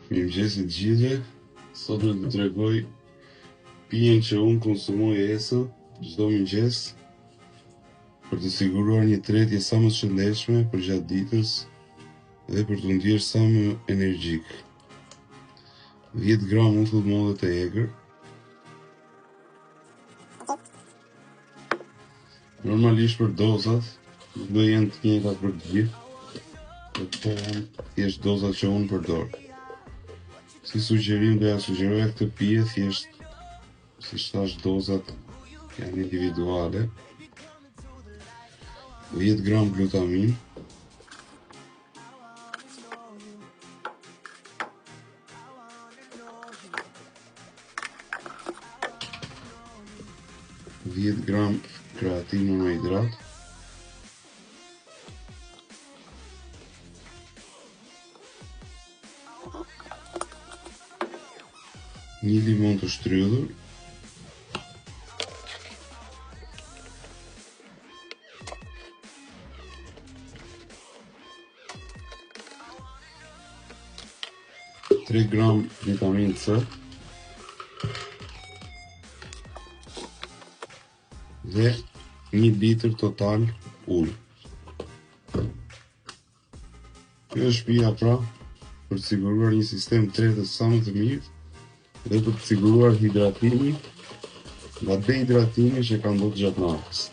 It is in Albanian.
Mirëmëngjes të gjithëve. Sot do t'ju tregoj pijen që unë konsumoj çdo mëngjes për të siguruar një tretje sa më shëndetshme për gjatë ditës dhe për të ndjerë sa më energjik. 10 gram ullë të modhe të egër. Normalisht për dozat do jenë të njëjta për të gjithë, por këto janë thjesht dozat që unë përdor. Si sugjerim do ja sugjeroja këtë pije, thjesht si thash dozat janë individuale. 10 gram glutamin, $10 gram kreatin monohidrat, një limon të shtrydhur, $3 gram vitamin C dhe 1 litër total ujë. Kjo është pija pra për të siguruar një sistem tretës sa më të mirë dhe për të siguruar hidratimin nga dehidratimi që ka ndodhur gjatë natës.